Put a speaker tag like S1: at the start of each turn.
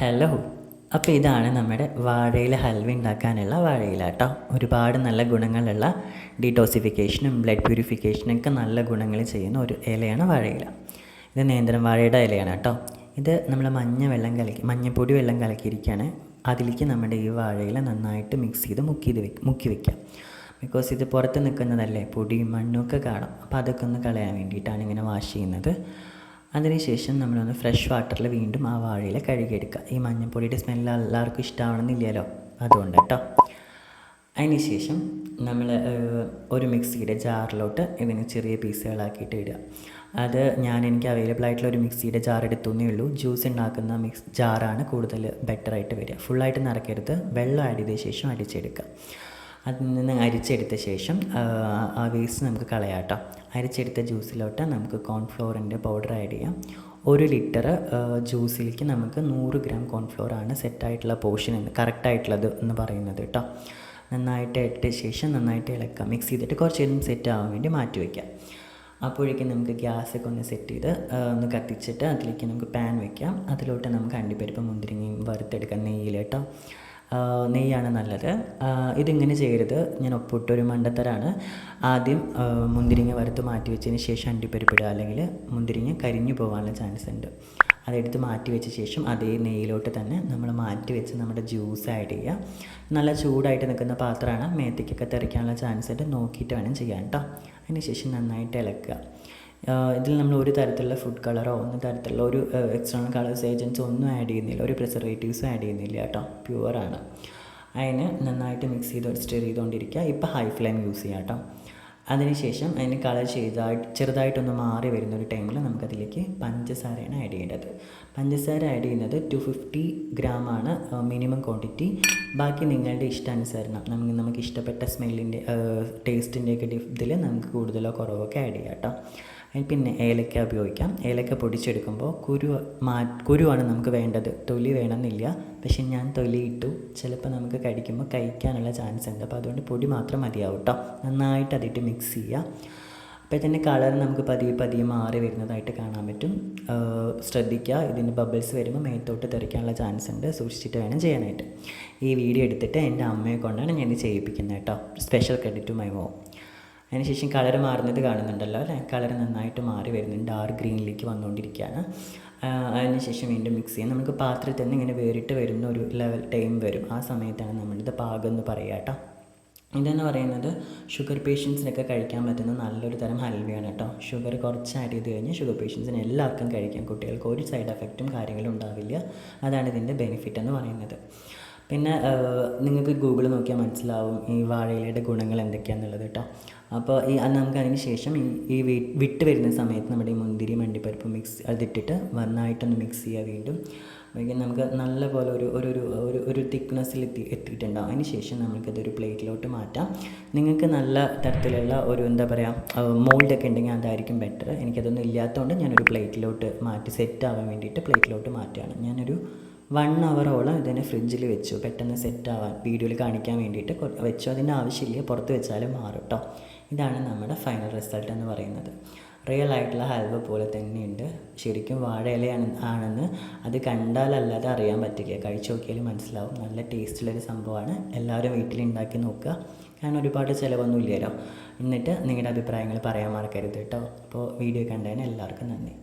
S1: Hello. അപ്പോൾ ഇതാണ് നമ്മുടെ വാഴയില ഹൽവ ഉണ്ടാക്കാനുള്ള വാഴയില കേട്ടോ. ഒരുപാട് നല്ല ഗുണങ്ങളുള്ള ഡീടോസിഫിക്കേഷനും ബ്ലഡ് പ്യൂരിഫിക്കേഷനൊക്കെ നല്ല ഗുണങ്ങൾ ചെയ്യുന്ന ഒരു ഇലയാണ് വാഴയില. ഇത് നേന്ത്രൻ വാഴയുടെ ഇലയാണ് കേട്ടോ. ഇത് നമ്മൾ മഞ്ഞപ്പൊടി വെള്ളം കലക്കിയിരിക്കുകയാണ്. അതിലേക്ക് നമ്മുടെ ഈ വാഴയില നന്നായിട്ട് മിക്സ് ചെയ്ത് മുക്കി വയ്ക്കാം. ബിക്കോസ് ഇത് പുറത്ത് നിൽക്കുന്നതല്ലേ, പൊടിയും മണ്ണൊക്കെ കാണും. അപ്പോൾ അതൊക്കെ ഒന്ന് കളയാൻ വേണ്ടിയിട്ടാണ് ഇങ്ങനെ വാഷ് ചെയ്യുന്നത്. അതിനുശേഷം നമ്മളൊന്ന് ഫ്രഷ് വാട്ടറിൽ വീണ്ടും ആ വാഴയില കഴുകിയെടുക്കുക. ഈ മഞ്ഞൾപ്പൊടിയുടെ സ്മെല്ല് എല്ലാവർക്കും ഇഷ്ടമാവണമെന്നില്ലല്ലോ, അതുകൊണ്ട് കേട്ടോ. അതിനുശേഷം നമ്മൾ ഒരു മിക്സിയുടെ ജാറിലോട്ട് ഇതിന് ചെറിയ പീസുകളാക്കിയിട്ട് ഇടുക. അത് എനിക്ക് അവൈലബിൾ ആയിട്ടുള്ള ഒരു മിക്സിയുടെ ജാർ എടുത്തേ ഉള്ളൂ. ജ്യൂസ് ഉണ്ടാക്കുന്ന ജാറാണ് കൂടുതൽ ബെറ്ററായിട്ട് വരിക. ഫുള്ളായിട്ട് നിറയ്ക്കരുത്, വെള്ളം ആഡ് ചെയ്ത ശേഷം അടിച്ചെടുക്കുക. അതിൽ നിന്ന് അരിച്ചെടുത്ത ശേഷം ആ വേസ്റ്റ് നമുക്ക് കളയാം കേട്ടോ. അരിച്ചെടുത്ത ജ്യൂസിലോട്ട് നമുക്ക് കോൺഫ്ലോറിൻ്റെ പൗഡർ ആഡ് ചെയ്യാം. 1 ലിറ്റർ ജ്യൂസിലേക്ക് നമുക്ക് 100 ഗ്രാം കോൺഫ്ലോറാണ് സെറ്റായിട്ടുള്ള പോർഷൻ കറക്റ്റായിട്ടുള്ളത് എന്ന് പറയുന്നത് കേട്ടോ. നന്നായിട്ട് ഇട്ട ശേഷം നന്നായിട്ട് ഇളക്കാം. മിക്സ് ചെയ്തിട്ട് കുറച്ച് നേരം സെറ്റ് ആവാൻ വേണ്ടി മാറ്റി വയ്ക്കാം. അപ്പോഴേക്കും നമുക്ക് ഗ്യാസൊക്കെ ഒന്ന് സെറ്റ് ചെയ്ത് ഒന്ന് കത്തിച്ചിട്ട് അതിലേക്ക് നമുക്ക് പാൻ വയ്ക്കാം. അതിലോട്ട് നമുക്ക് അണ്ടിപ്പരിപ്പ് മുന്തിരിങ്ങയും വറുത്തെടുക്കാം നെയ്യിൽ കേട്ടോ. നെയ്യാണ് നല്ലത്. ഇതിങ്ങനെ ചെയ്യരുത്, ഞാൻ ഒപ്പിട്ടൊരു മണ്ടത്തരാണ്. ആദ്യം മുന്തിരിങ്ങ വറുത്ത് മാറ്റി വെച്ചതിന് ശേഷം അണ്ടിപ്പരിപ്പിടുക, അല്ലെങ്കിൽ മുന്തിരിങ്ങ കരിഞ്ഞു പോകാനുള്ള ചാൻസ് ഉണ്ട്. അതെടുത്ത് മാറ്റി വെച്ച ശേഷം അതേ നെയ്യിലോട്ട് തന്നെ നമ്മൾ മാറ്റി വെച്ച് നമ്മുടെ ജ്യൂസ് ആഡ് ചെയ്യുക. നല്ല ചൂടായിട്ട് നിൽക്കുന്ന പാത്രമാണ്, മേത്തേക്കൊക്കെ തെറിക്കാനുള്ള ചാൻസ് ഉണ്ട്, നോക്കിയിട്ട് വേണം ചെയ്യാൻ കേട്ടോ. അതിന് ശേഷം നന്നായിട്ട് ഇളക്കുക. ഇതിൽ നമ്മൾ ഒരു തരത്തിലുള്ള ഫുഡ് കളറോ തരത്തിലുള്ള ഒരു എക്സ്റ്റേണൽ കളേഴ്സ് ഏജൻറ്റ്സ് ഒന്നും ആഡ് ചെയ്യുന്നില്ല, ഒരു പ്രിസർവേറ്റീവ്സും ആഡ് ചെയ്യുന്നില്ല കേട്ടോ. പ്യുവറാണ്. അതിന് നന്നായിട്ട് മിക്സ് സ്റ്റെയർ ചെയ്തുകൊണ്ടിരിക്കുക. ഇപ്പോൾ ഹൈ ഫ്ലെയിം യൂസ് ചെയ്യാം കേട്ടോ. അതിനുശേഷം അതിന് കളർ ചെറുതായിട്ടൊന്ന് മാറി വരുന്നൊരു ടൈമിൽ നമുക്കതിലേക്ക് പഞ്ചസാരയാണ് ആഡ് ചെയ്യേണ്ടത്. പഞ്ചസാര ആഡ് ചെയ്യുന്നത് 250 ഗ്രാമാണ് മിനിമം ക്വാണ്ടിറ്റി. ബാക്കി നിങ്ങളുടെ ഇഷ്ടാനുസരണം നമുക്ക് ഇഷ്ടപ്പെട്ട സ്മെല്ലിൻ്റെ ടേസ്റ്റിൻ്റെയൊക്കെ ഇതിൽ നമുക്ക് കൂടുതലോ കുറവൊക്കെ ആഡ് ചെയ്യാം കേട്ടോ. പിന്നെ ഏലക്ക ഉപയോഗിക്കാം. ഏലക്ക പൊടിച്ചെടുക്കുമ്പോൾ കുരുവാണ് നമുക്ക് വേണ്ടത്, തൊലി വേണമെന്നില്ല. പക്ഷെ ഞാൻ തൊലി ഇട്ടു, ചിലപ്പോൾ നമുക്ക് കടിക്കുമ്പോൾ കഴിക്കാനുള്ള ചാൻസ് ഉണ്ട്. അപ്പോൾ അതുകൊണ്ട് പൊടി മാത്രം മതിയാവും കേട്ടോ. നന്നായിട്ട് അതിട്ട് മിക്സ് ചെയ്യുക. അപ്പോൾ ഇതിൻ്റെ കളർ നമുക്ക് പതിയെ മാറി വരുന്നതായിട്ട് കാണാൻ പറ്റും. ശ്രദ്ധിക്കുക, ഇതിൻ്റെ ബബിൾസ് വരുമ്പോൾ മേത്തോട്ട് തെറിക്കാനുള്ള ചാൻസ് ഉണ്ട്, സൂക്ഷിച്ചിട്ട് വേണം ചെയ്യാനായിട്ട്. ഈ വീഡിയോ എടുത്തിട്ട് എൻ്റെ അമ്മയെ കൊണ്ടാണ് ഞാൻ ചെയ്യിപ്പിക്കുന്നത് കേട്ടോ. Special credit to my mom. അതിനുശേഷം കളർ മാറുന്നത് കാണുന്നുണ്ടല്ലോ അല്ലേ, കളർ നന്നായിട്ട് മാറി വരുന്നുണ്ട്, ഡാർക്ക് ഗ്രീനിലേക്ക് വന്നുകൊണ്ടിരിക്കുകയാണ്. അതിനുശേഷം വീണ്ടും മിക്സ് ചെയ്യാം. നമുക്ക് പാത്രത്തിൽ നിന്ന് ഇങ്ങനെ വേറിട്ട് വരുന്ന ഒരു ടൈം വരും. ആ സമയത്താണ് നമ്മളിത് പാകം എന്ന് പറയുക കേട്ടോ. ഇതെന്ന് പറയുന്നത് ഷുഗർ പേഷ്യൻസിനൊക്കെ കഴിക്കാൻ പറ്റുന്ന നല്ലൊരു തരം ഹൽവയാണ് കേട്ടോ. ഷുഗർ കുറച്ച് ആഡ് ചെയ്ത് കഴിഞ്ഞാൽ ഷുഗർ പേഷ്യൻസിന് എല്ലാവർക്കും കഴിക്കാം. കുട്ടികൾക്ക് ഒരു സൈഡ് എഫക്റ്റും കാര്യങ്ങളും ഉണ്ടാവില്ല. അതാണ് ഇതിൻ്റെ ബെനിഫിറ്റ് എന്ന് പറയുന്നത്. പിന്നെ നിങ്ങൾക്ക് ഗൂഗിൾ നോക്കിയാൽ മനസ്സിലാവും ഈ വാഴയിലയുടെ ഗുണങ്ങൾ എന്തൊക്കെയാണെന്നുള്ളത് കേട്ടോ. അപ്പോൾ നമുക്ക് അതിന് ശേഷം ഈ വിട്ട് വരുന്ന സമയത്ത് നമ്മുടെ ഈ മുന്തിരി അണ്ടിപ്പരിപ്പ് അതിട്ടിട്ട് നന്നായിട്ടൊന്ന് മിക്സ് ചെയ്യുക. വീണ്ടും നമുക്ക് നല്ല പോലെ ഒരു തിക്നെസ്സിൽ എത്തിയിട്ടുണ്ടാകും. അതിന് ശേഷം നമുക്കതൊരു പ്ലേറ്റിലോട്ട് മാറ്റാം. നിങ്ങൾക്ക് നല്ല തരത്തിലുള്ള ഒരു മോൾഡൊക്കെ ഉണ്ടെങ്കിൽ അതായിരിക്കും ബെറ്റർ. എനിക്കതൊന്നും ഇല്ലാത്തതുകൊണ്ട് ഞാനൊരു പ്ലേറ്റിലോട്ട് മാറ്റി സെറ്റ് ആവാൻ വേണ്ടിയിട്ട് പ്ലേറ്റിലോട്ട് മാറ്റുകയാണ്. ഞാനൊരു 1 അവറോളം ഇതിനെ ഫ്രിഡ്ജിൽ വെച്ചു, പെട്ടെന്ന് സെറ്റ് ആവാൻ വീഡിയോയിൽ കാണിക്കാൻ വേണ്ടിയിട്ട് വെച്ചു. അതിൻ്റെ ആവശ്യമില്ല, പുറത്ത് വെച്ചാലും മാറും കേട്ടോ. ഇതാണ് നമ്മുടെ ഫൈനൽ റിസൾട്ട് എന്ന് പറയുന്നത്. റിയൽ ആയിട്ടുള്ള ഹൽവ പോലെ തന്നെയുണ്ട്. ശരിക്കും ആണെന്ന് അത് കണ്ടാലല്ലാതെ അറിയാൻ പറ്റില്ല, കഴിച്ചു നോക്കിയാൽ മനസ്സിലാവും. നല്ല ടേസ്റ്റുള്ളൊരു സംഭവമാണ്. എല്ലാവരും വീട്ടിലുണ്ടാക്കി നോക്കുക, കാരണം ഒരുപാട് ചിലവൊന്നും ഇല്ലല്ലോ. എന്നിട്ട് നിങ്ങളുടെ അഭിപ്രായങ്ങൾ പറയാൻ മറക്കരുത് കേട്ടോ. അപ്പോൾ വീഡിയോ കണ്ടതിന് എല്ലാവർക്കും നന്ദി.